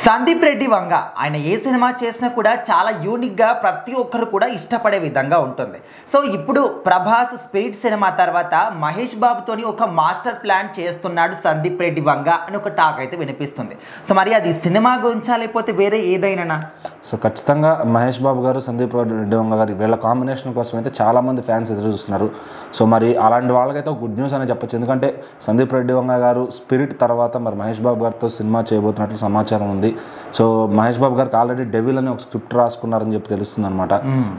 సందీప్ రెడ్డి వంగ ఆయన ఏ సినిమా చేసినా కూడా చాలా యూనిక్గా ప్రతి ఒక్కరు కూడా ఇష్టపడే విధంగా ఉంటుంది. సో ఇప్పుడు ప్రభాస్ స్పిరిట్ సినిమా తర్వాత మహేష్ బాబుతోని ఒక మాస్టర్ ప్లాన్ చేస్తున్నాడు సందీప్ రెడ్డి వంగ అని ఒక టాక్ అయితే వినిపిస్తుంది. సో మరి అది సినిమా గురించా లేకపోతే వేరే ఏదైనా? సో ఖచ్చితంగా మహేష్ బాబు గారు సందీప్ రెడ్డి వంగ గారు వీళ్ళ కాంబినేషన్ కోసం అయితే చాలామంది ఫ్యాన్స్ ఎదురు చూస్తున్నారు. సో మరి అలాంటి వాళ్ళకైతే గుడ్ న్యూస్ అని చెప్పొచ్చు. ఎందుకంటే సందీప్ రెడ్డి వంగ గారు స్పిరిట్ తర్వాత మరి మహేష్ బాబు గారితో సినిమా చేయబోతున్నట్లు సమాచారం ఉంది. సో మహేష్ బాబు గారికి ఆల్రెడీ డెవిల్ అని ఒక స్క్రిప్ట్ రాసుకున్నారని చెప్పి తెలుస్తుంది అనమాట.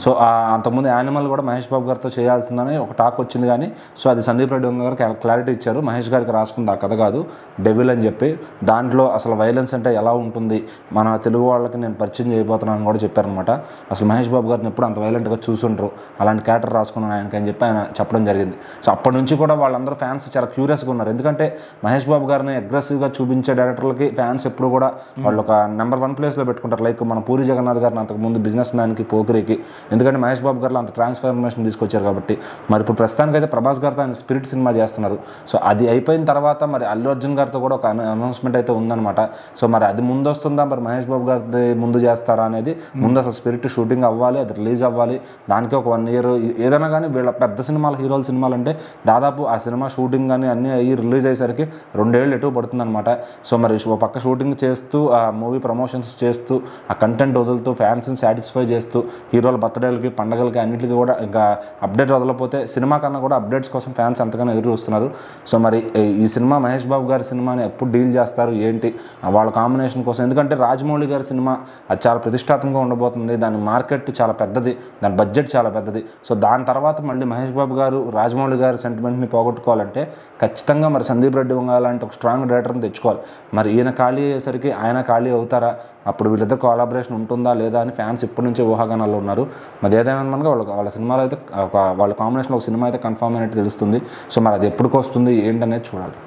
సో అంతకుముందు యానిమల్ కూడా మహేష్ బాబు గారితో చేయాల్సిందని ఒక టాక్ వచ్చింది, కానీ సో అది సందీప్ రెడ్డి వంగ గారికి క్లారిటీ ఇచ్చారు. మహేష్ గారికి రాసుకుంది ఆ కథ కాదు, డెవిల్ అని చెప్పి. దాంట్లో అసలు వైలెన్స్ అంటే ఎలా ఉంటుంది మన తెలుగు వాళ్ళకి నేను పరిచయం చేయబోతున్నాను కూడా చెప్పారనమాట. అసలు మహేష్ బాబు గారిని ఎప్పుడు అంత వైలెంట్గా చూసుంటారు, అలాంటి క్యారెక్టర్ రాసుకున్నాను ఆయనకి అని చెప్పి ఆయన చెప్పడం జరిగింది. సో అప్పటి నుంచి కూడా వాళ్ళందరూ ఫ్యాన్స్ చాలా క్యూరియస్గా ఉన్నారు. ఎందుకంటే మహేష్ బాబు గారిని అగ్రెసివ్గా చూపించే డైరెక్టర్లకి ఫ్యాన్స్ ఎప్పుడు కూడా వాళ్ళు ఒక నెంబర్ 1 ప్లేస్లో పెట్టుకుంటారు. లైక్ మన పూరి జగన్నాథ్ గారిని అంతకుముందు బిజినెస్ మ్యాన్కి, పోకిరికి, ఎందుకంటే మహేష్ బాబు గారిలో అంత ట్రాన్స్ఫర్మేషన్ తీసుకొచ్చారు కాబట్టి. మరి ఇప్పుడు ప్రస్తుతానికి అయితే ప్రభాస్ గారితో ఆయన స్పిరిట్ సినిమా చేస్తున్నారు. సో అది అయిపోయిన తర్వాత మరి అల్లు అర్జున్ గారితో కూడా ఒక అనౌన్స్మెంట్ అయితే ఉందన్నమాట. సో మరి అది ముందు వస్తుందా, మరి మహేష్ బాబు గారి ముందు చేస్తారా అనేది, ముందు అసలు స్పిరిట్ షూటింగ్ అవ్వాలి, అది రిలీజ్ అవ్వాలి, దానికి ఒక 1 year ఏదైనా కానీ. వీళ్ళ పెద్ద సినిమాలు, హీరోల సినిమాలు అంటే దాదాపు ఆ సినిమా షూటింగ్ కానీ అన్నీ అయ్యి రిలీజ్ అయ్యేసరికి 2 years ఎటు పడుతుందన్నమాట. సో మరి ఒక పక్క షూటింగ్ చేస్తూ, ఆ మూవీ ప్రమోషన్స్ చేస్తూ, ఆ కంటెంట్ వదులుతూ, ఫ్యాన్స్ని సాటిస్ఫై చేస్తూ, హీరోల బర్త్డేలకి, పండగలకి అన్నింటికి కూడా ఇంకా అప్డేట్ వదలకపోతే సినిమా కన్నా కూడా అప్డేట్స్ కోసం ఫ్యాన్స్ ఎంతగానో ఎదురు చూస్తున్నారు. సో మరి ఈ సినిమా మహేష్ బాబు గారి సినిమాని ఎప్పుడు డీల్ చేస్తారు ఏంటి వాళ్ళ కాంబినేషన్ కోసం. ఎందుకంటే రాజమౌళి గారి సినిమా అది చాలా ప్రతిష్టాత్మకంగా ఉండబోతుంది, దాని మార్కెట్ చాలా పెద్దది, దాని బడ్జెట్ చాలా పెద్దది. సో దాని తర్వాత మళ్ళీ మహేష్ బాబు గారు రాజమౌళి గారి సెంటిమెంట్ని పోగొట్టుకోవాలంటే ఖచ్చితంగా మరి సందీప్ రెడ్డి వంగ లాంటి ఒక స్ట్రాంగ్ డైరెక్టర్ని తెచ్చుకోవాలి. మరి ఈయన ఖాళీ అయ్యేసరికి ఆయన ఖాళీ అవుతారా, అప్పుడు వీళ్ళిద్దరు కోలాబరేషన్ ఉంటుందా లేదా అని ఫ్యాన్స్ ఇప్పటి నుంచే ఊహాగానాల్లో ఉన్నారు. మరి ఏదైనా మనగా వాళ్ళ సినిమాలో అయితే వాళ్ళ కాంబినేషన్లో ఒక సినిమా అయితే కన్ఫర్మ్ అయినట్టు తెలుస్తుంది. సో మరి అది ఎప్పటికి వస్తుంది ఏంటనేది చూడాలి.